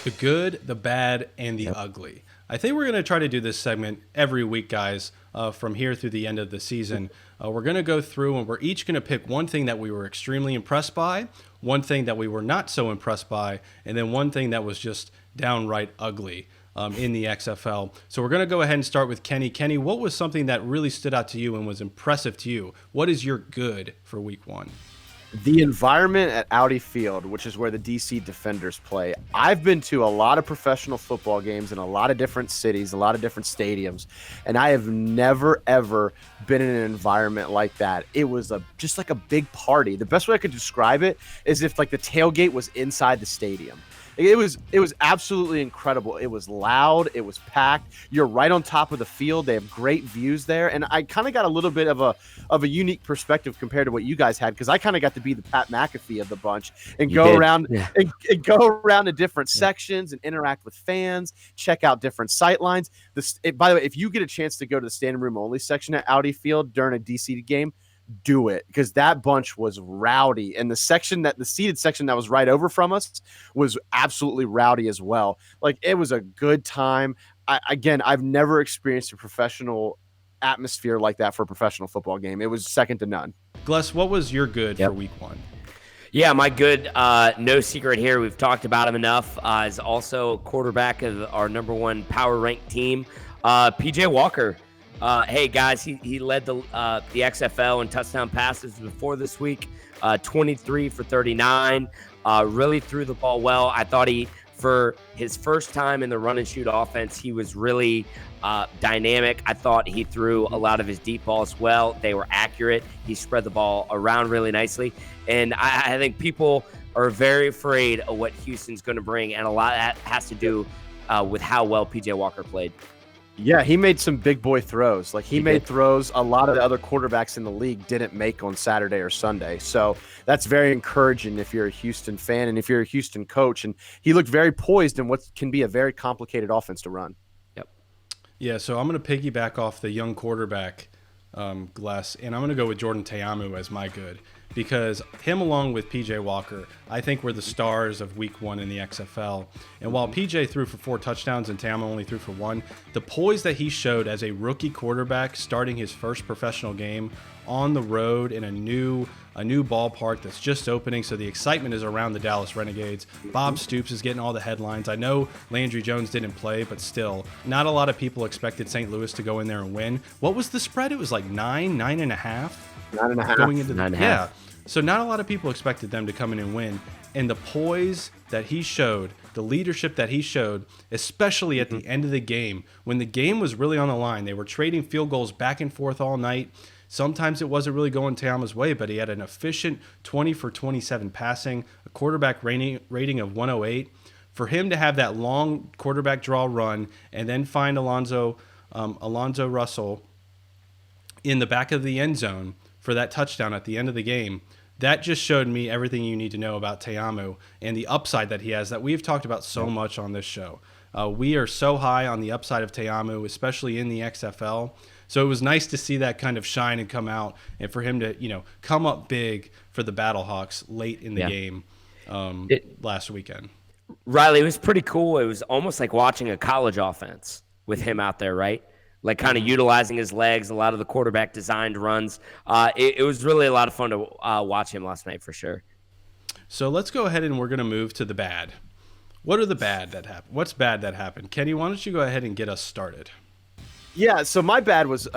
The good, the bad, and the ugly. I think we're going to try to do this segment every week, guys, from here through the end of the season. We're going to go through and we're each going to pick one thing that we were extremely impressed by, one thing that we were not so impressed by, and then one thing that was just downright ugly in the XFL. So we're going to go ahead and start with Kenny. Kenny, what was something that really stood out to you and was impressive to you? What is your good for week one? The environment at Audi Field, which is where the DC Defenders play. I've been to a lot of professional football games in a lot of different cities, a lot of different stadiums, and I have never, ever been in an environment like that. It was just like a big party. The best way I could describe it is if like the tailgate was inside the stadium. It was absolutely incredible. It was loud. It was packed. You're right on top of the field. They have great views there. And I kind of got a little bit of a unique perspective compared to what you guys had, because I kind of got to be the Pat McAfee of the bunch and go around and go around to different sections and interact with fans, check out different sight lines. By the way, if you get a chance to go to the standing room only section at Audi Field during a DC game, do it, because that bunch was rowdy, and the seated section that was right over from us was absolutely rowdy as well. Like, it was a good time. I've never experienced a professional atmosphere like that for a professional football game. It was second to none. Gless, what was your good for week one? Yeah, my good, no secret here, we've talked about him enough, is also quarterback of our number one power ranked team, PJ Walker. Hey guys, he led the XFL in touchdown passes before this week, 23 for 39. Really threw the ball well. I thought for his first time in the run and shoot offense, he was really dynamic. I thought he threw a lot of his deep balls well. They were accurate. He spread the ball around really nicely. And I think people are very afraid of what Houston's going to bring, and a lot of that has to do with how well PJ Walker played. Yeah, he made some big boy throws. Like, he made throws a lot of the other quarterbacks in the league didn't make on Saturday or Sunday. So that's very encouraging if you're a Houston fan and if you're a Houston coach. And he looked very poised in what can be a very complicated offense to run. Yep. Yeah, so I'm going to piggyback off the young quarterback, Gless, and I'm going to go with Jordan Ta'amu as my good, because him along with PJ Walker, I think, were the stars of week one in the XFL. And while PJ threw for 4 touchdowns and Ta'amu only threw for 1, the poise that he showed as a rookie quarterback starting his first professional game on the road in a new ballpark that's just opening, so the excitement is around the Dallas Renegades. Bob Stoops is getting all the headlines. I know Landry Jones didn't play, but still, not a lot of people expected St. Louis to go in there and win. What was the spread? It was like 9.5? 9.5. Going into 9.5. Yeah. So not a lot of people expected them to come in and win. And the poise that he showed, the leadership that he showed, especially at the end of the game, when the game was really on the line, they were trading field goals back and forth all night. Sometimes it wasn't really going Ta'amu's way, but he had an efficient 20 for 27 passing, a quarterback rating of 108. For him to have that long quarterback draw run and then find Alonzo Russell in the back of the end zone for that touchdown at the end of the game, that just showed me everything you need to know about Ta'amu and the upside that he has that we've talked about so much on this show. We are so high on the upside of Ta'amu, especially in the XFL. So it was nice to see that kind of shine and come out, and for him to, come up big for the Battlehawks late in the game last weekend. Riley, it was pretty cool. It was almost like watching a college offense with him out there, right? Like, kind of utilizing his legs, a lot of the quarterback designed runs. It was really a lot of fun to watch him last night for sure. So let's go ahead and we're going to move to the bad. What are the bad that happened? What's bad that happened? Kenny, why don't you go ahead and get us started? Yeah, so my bad was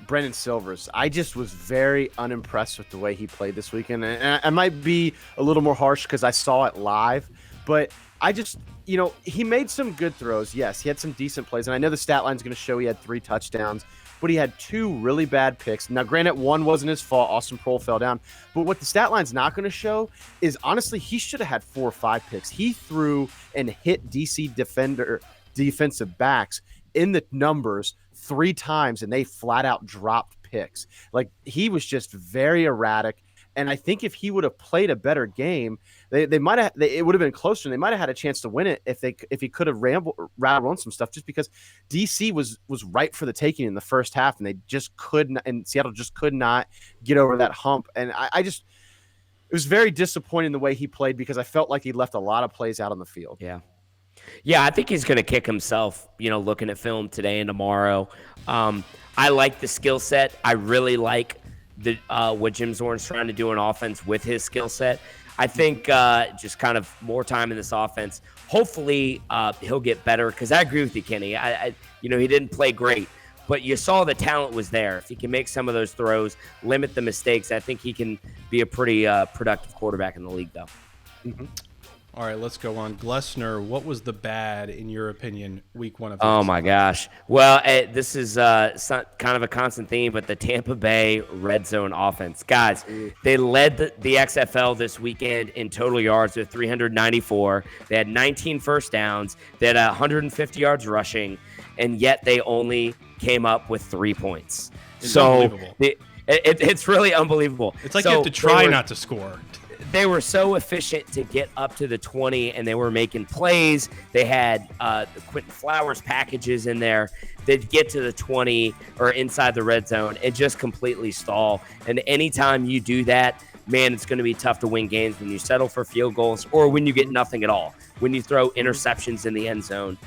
Brendan Silvers. I just was very unimpressed with the way he played this weekend. And I might be a little more harsh because I saw it live, but I just, he made some good throws. Yes, he had some decent plays. And I know the stat line's going to show he had 3 touchdowns, but he had 2 really bad picks. Now, granted, one wasn't his fault. Austin Proehl fell down. But what the stat line's not going to show is, honestly, he should have had 4 or 5 picks. He threw and hit DC defensive backs in the numbers 3 times, and they flat out dropped picks. Like, he was just very erratic. And I think if he would have played a better game, they might have. It would have been closer. And they might have had a chance to win it if he could have rattled on some stuff. Just because DC was ripe for the taking in the first half, and they just couldn't. And Seattle just could not get over that hump. And it was very disappointing the way he played, because I felt like he left a lot of plays out on the field. Yeah. Yeah, I think he's going to kick himself, looking at film today and tomorrow. I like the skill set. I really like what Jim Zorn's trying to do in offense with his skill set. I think just kind of more time in this offense. Hopefully, he'll get better because I agree with you, Kenny. He didn't play great, but you saw the talent was there. If he can make some of those throws, limit the mistakes, I think he can be a pretty productive quarterback in the league, though. Mm-hmm. All right, let's go on. Glessner, what was the bad, in your opinion, week 1 of the Oh, my gosh. Well, this is kind of a constant theme, but the Tampa Bay red zone offense. Guys, they led the XFL this weekend in total yards with 394. They had 19 first downs. They had 150 yards rushing, and yet they only came up with 3 points. It's unbelievable. It's really unbelievable. It's like you have to try not to score. They were so efficient to get up to the 20, and they were making plays. They had the Quentin Flowers packages in there. They'd get to the 20 or inside the red zone and just completely stall. And anytime you do that, man, it's going to be tough to win games when you settle for field goals or when you get nothing at all, when you throw interceptions in the end zone.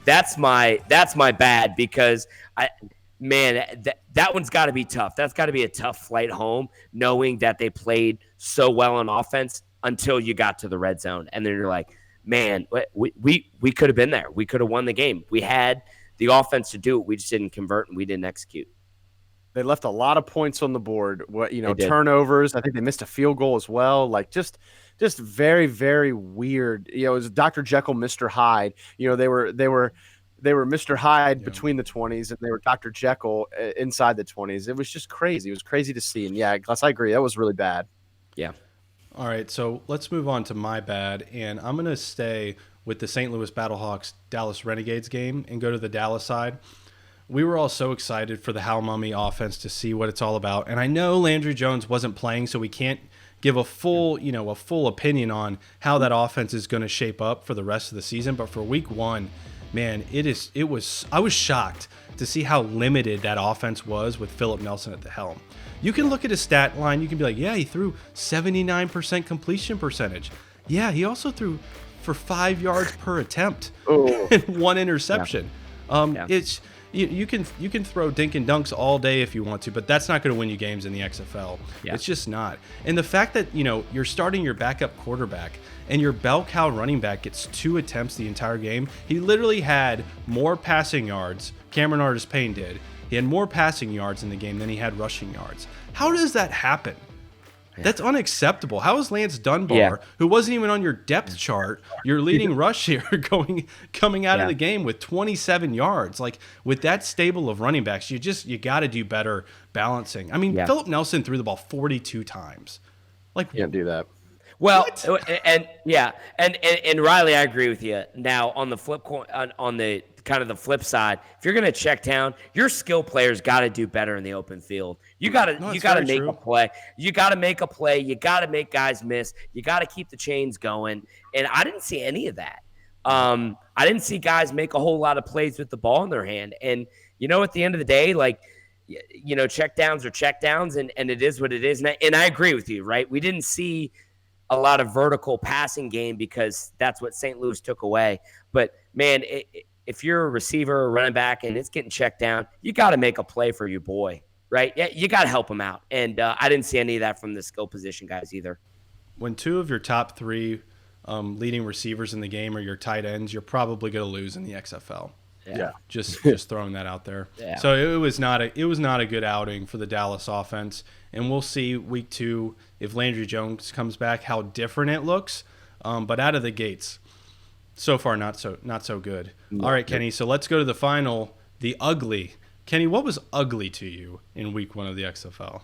That's my bad because that one's got to be tough. That's got to be a tough flight home, knowing that they played so well on offense until you got to the red zone. And then you're like, man, we could have been there. We could have won the game. We had the offense to do it. We just didn't convert and we didn't execute. They left a lot of points on the board. Turnovers. I think they missed a field goal as well. Like just very, very weird. It was Dr. Jekyll, Mr. Hyde. They were Mr. Hyde between the 20s, and they were Dr. Jekyll inside the 20s. It was just crazy. It was crazy to see. And yeah, Gus, I agree. That was really bad. Yeah. All right, so let's move on to my bad, and I'm going to stay with the St. Louis Battlehawks Dallas Renegades game and go to the Dallas side. We were all so excited for the Hal Mummy offense to see what it's all about, and I know Landry Jones wasn't playing, so we can't give a full opinion on how that offense is going to shape up for the rest of the season. But for week 1, man, I was shocked to see how limited that offense was with Philip Nelson at the helm. You can look at his stat line. You can be like, yeah, he threw 79% completion percentage. Yeah, he also threw for 5 yards per attempt and 1 interception. Yeah. It's you can throw dink and dunks all day if you want to, but that's not going to win you games in the XFL. Yeah. It's just not. And the fact that you're starting your backup quarterback and your bell cow running back gets 2 attempts the entire game. He literally had more passing yards. Cameron Artis-Payne did. He had more passing yards in the game than he had rushing yards. How does that happen? Yeah. That's unacceptable. How is Lance Dunbar, who wasn't even on your depth chart, your leading rush here, coming out of the game with 27 yards? Like, with that stable of running backs, you got to do better balancing. I mean, Philip Nelson threw the ball 42 times. Like, can't do that. Well, and Riley, I agree with you. Now, on the flip side, if you're going to check down, your skill players got to do better in the open field. You got to make a play. You got to make a play. You got to make guys miss. You got to keep the chains going. And I didn't see any of that. I didn't see guys make a whole lot of plays with the ball in their hand. And at the end of the day, check downs are check downs, and it is what it is. And I agree with you, right? We didn't see a lot of vertical passing game because that's what St. Louis took away. But, man, if you're a receiver or running back and it's getting checked down, you got to make a play for your boy, right? Yeah, you got to help him out. And I didn't see any of that from the skill position guys either. When 2 of your top 3 leading receivers in the game are your tight ends, you're probably going to lose in the XFL. Yeah. Just throwing that out there. Yeah. So it was not a good outing for the Dallas offense. And we'll see week 2 if Landry Jones comes back how different it looks. But out of the gates, so far not so good. No. All right, Kenny. So let's go to the final, the ugly. Kenny, what was ugly to you in week 1 of the XFL?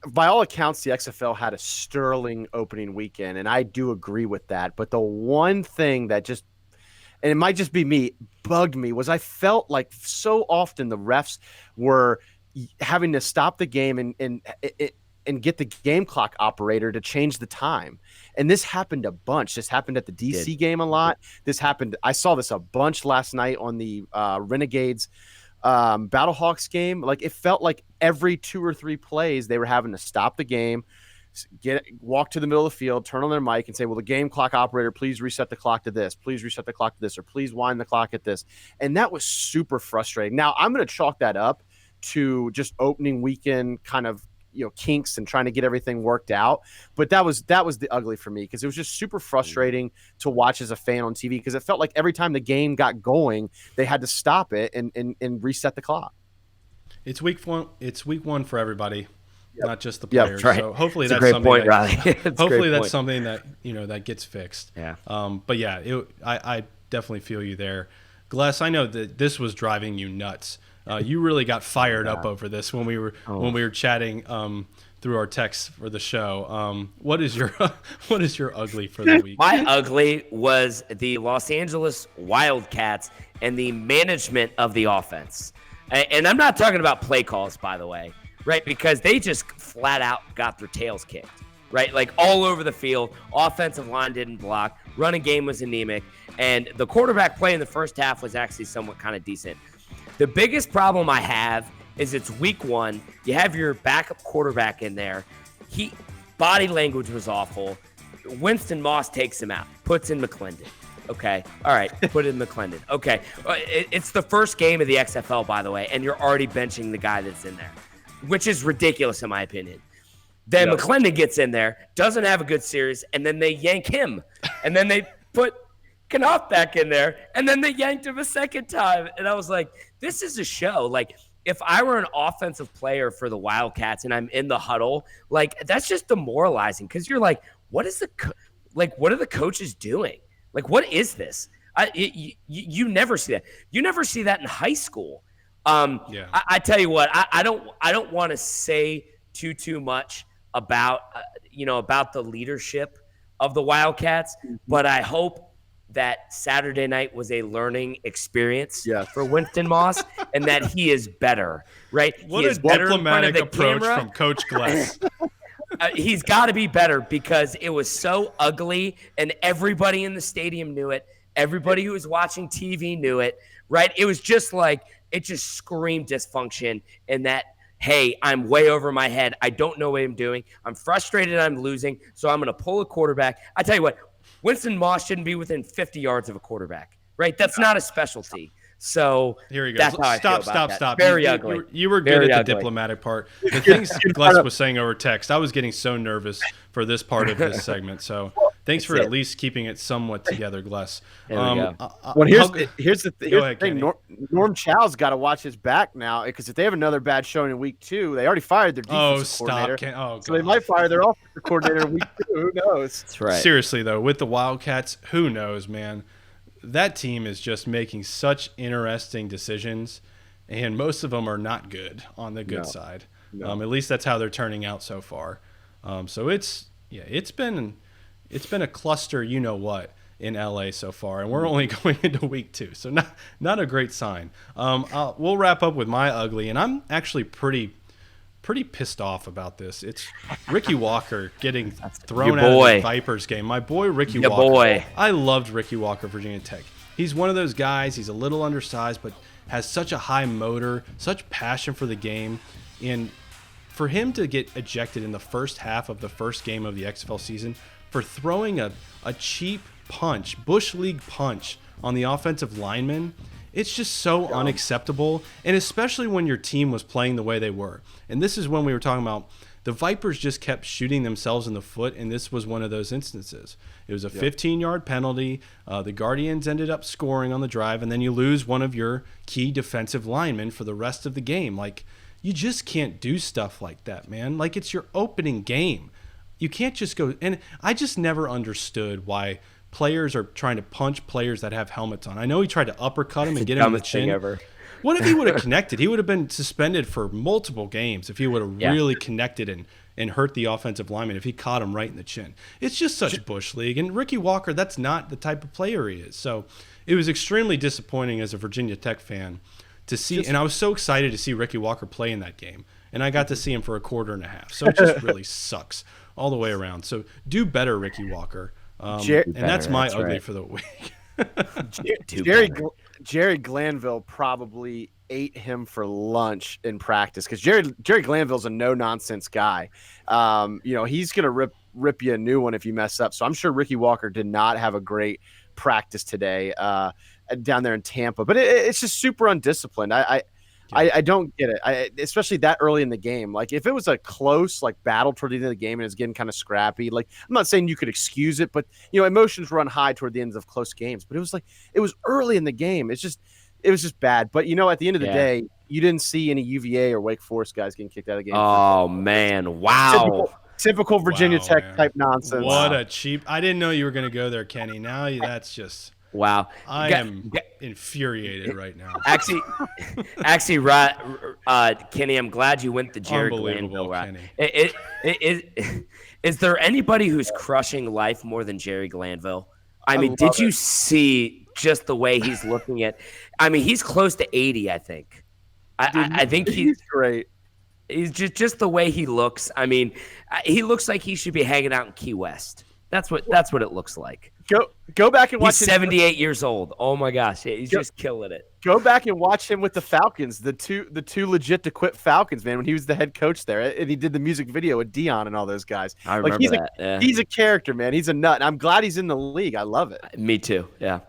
By all accounts, the XFL had a sterling opening weekend, and I do agree with that. But the one thing that and it might just be me, bugged me was I felt like so often the refs were having to stop the game and get the game clock operator to change the time. And this happened a bunch. This happened at the DC game a lot. I saw this a bunch last night on the Renegades Battlehawks game. Like, it felt like every 2 or 3 plays they were having to stop the game, walk to the middle of the field, turn on their mic and say, well, the game clock operator, please reset the clock to this. Please reset the clock to this, or please wind the clock at this. And that was super frustrating. Now, I'm going to chalk that up to just opening weekend kind of, kinks and trying to get everything worked out. But that was the ugly for me, because it was just super frustrating to watch as a fan on TV, because it felt like every time the game got going, they had to stop it and reset the clock. It's week one for everybody, not just the Yep, players. right. So hopefully It's a that's great something point, that, Riley. hopefully that's something that that gets fixed. Yeah. But yeah, I definitely feel you there, Gless. I know that this was driving you nuts. You really got fired up over this when we were chatting through our texts for the show. What is your ugly for the week? My ugly was the Los Angeles Wildcats and the management of the offense. And I'm not talking about play calls, by the way, right? Because they just flat out got their tails kicked, right? Like all over the field. Offensive line didn't block. Running game was anemic. And the quarterback play in the first half was actually somewhat kind of decent. The biggest problem I have is it's week one. You have your backup quarterback in there. Body language was awful. Winston Moss takes him out, puts in McClendon. Okay. All right. Put in McClendon. Okay. It's the first game of the XFL, by the way, and you're already benching the guy that's in there, which is ridiculous in my opinion. Then McClendon gets in there, doesn't have a good series, and then they yank him. And then they put Knopf back in there, and then they yanked him a second time. And I was like, this is a show. Like, if I were an offensive player for the Wildcats and I'm in the huddle, like, that's just demoralizing, because you're like, what are the coaches doing? Like, what is this? You never see that. You never see that in high school. I tell you what, I don't want to say too much about about the leadership of the Wildcats, but I hope that Saturday night was a learning experience for Winston Moss, and that he is better. Right? What he is a better diplomatic in front of the approach camera. from Coach Gless. He's got to be better, because it was so ugly, and everybody in the stadium knew it. Everybody who was watching TV knew it, right? It was just like, it just screamed dysfunction, and that, hey, I'm way over my head. I don't know what I'm doing. I'm frustrated. I'm losing, so I'm going to pull a quarterback. I tell you what, Winston Moss shouldn't be within 50 yards of a quarterback, right? That's not a specialty. So here he goes. That's how I feel about that. Stop. Very ugly. You were good Very at the ugly. diplomatic part. The things Gless was saying over text, I was getting so nervous for this part of this segment. So thanks for at least keeping it somewhat together, Gless. There we go. Well, here's the thing. Norm Chow's got to watch his back now, because if they have another bad showing in week 2, they already fired their defensive coordinator. So they might fire their offensive coordinator in week 2. Who knows? That's right. Seriously, though, with the Wildcats, who knows, man? That team is just making such interesting decisions, and most of them are not good on the good side. At least that's how they're turning out so far. So it's been a cluster, in LA so far, and we're only going into week 2, so not a great sign. We'll wrap up with my ugly, and I'm actually pretty pissed off about this. It's Ricky Walker getting thrown out of the Vipers game. My boy Ricky Walker. I loved Ricky Walker, Virginia Tech. He's one of those guys. He's a little undersized, but has such a high motor, such passion for the game, and for him to get ejected in the first half of the first game of the XFL season for throwing a cheap punch, Bush League punch on the offensive lineman, it's just so unacceptable, and especially when your team was playing the way they were. And this is when we were talking about the Vipers just kept shooting themselves in the foot, and this was one of those instances. It was a 15-yard penalty. The Guardians ended up scoring on the drive, and then you lose one of your key defensive linemen for the rest of the game. Like, you just can't do stuff like that, man. Like, it's your opening game. You can't just go – and I just never understood why – players are trying to punch players that have helmets on. I know he tried to uppercut him and get him in the chin. Ever. What if he would have connected? He would have been suspended for multiple games if he would have really connected and hurt the offensive lineman, if he caught him right in the chin. It's just such Bush League. And Ricky Walker, that's not the type of player he is. So it was extremely disappointing as a Virginia Tech fan to see. And I was so excited to see Ricky Walker play in that game. And I got to see him for a quarter and a half. So it just really sucks all the way around. So do better, Ricky Walker. And that's my ugly for the week. Jerry Glanville probably ate him for lunch in practice because Jerry Glanville's a no nonsense guy. He's gonna rip you a new one if you mess up. So I'm sure Ricky Walker did not have a great practice today down there in Tampa. But it's just super undisciplined. I don't get it. Especially that early in the game. Like if it was a close battle toward the end of the game and it's getting kind of scrappy, I'm not saying you could excuse it, but emotions run high toward the ends of close games. But it was early in the game. It was just bad. But at the end of the day, you didn't see any UVA or Wake Forest guys getting kicked out of the game. Oh man, wow. Typical Virginia Tech type nonsense. What a cheap. I didn't know you were going to go there, Kenny. Now that's just. Wow. I am infuriated right now. Actually, Kenny, I'm glad you went the Jerry Glanville route. Is there anybody who's crushing life more than Jerry Glanville? I mean, did you see just the way he's looking at? I mean, he's close to 80, I think. I think he's great. He's just the way he looks. I mean, he looks like he should be hanging out in Key West. That's what it looks like. Go back and watch. He's 78 years old. Oh my gosh, he's just killing it. Go back and watch him with the Falcons, the two legit to quit Falcons, man. When he was the head coach there, and he did the music video with Dion and all those guys. I remember that. Yeah. He's a character, man. He's a nut. And I'm glad he's in the league. I love it. Me too. Yeah.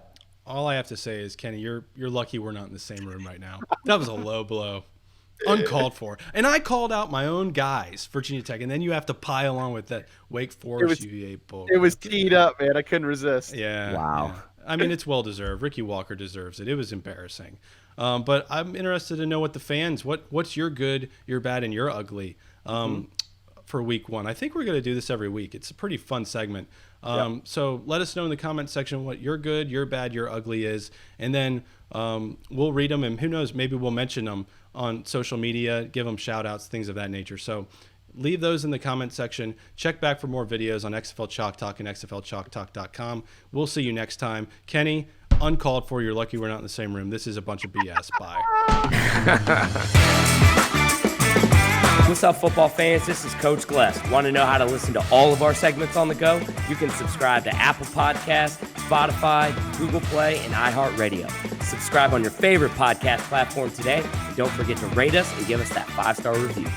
All I have to say is, Kenny, you're lucky we're not in the same room right now. That was a low blow. Uncalled for. And I called out my own guys, Virginia Tech, and then you have to pile on with that Wake Forest UVA bull. It was teed up, man. I couldn't resist. Yeah. Wow. Yeah. I mean, it's well-deserved. Ricky Walker deserves it. It was embarrassing. But I'm interested to know what the fans, what's your good, your bad, and your ugly for week one. I think we're going to do this every week. It's a pretty fun segment. So let us know in the comment section what your good, your bad, your ugly is. And then we'll read them, and who knows, maybe we'll mention them on social media, give them shout outs, things of that nature. So leave those in the comment section. Check back for more videos on XFL Chalk Talk and XFLChalkTalk.com. We'll see you next time. Kenny, uncalled for. You're lucky we're not in the same room. This is a bunch of BS. Bye. What's up, football fans? This is Coach Gless. Want to know how to listen to all of our segments on the go? You can subscribe to Apple Podcasts, Spotify, Google Play, and iHeartRadio. Subscribe on your favorite podcast platform today. And don't forget to rate us and give us that 5-star review.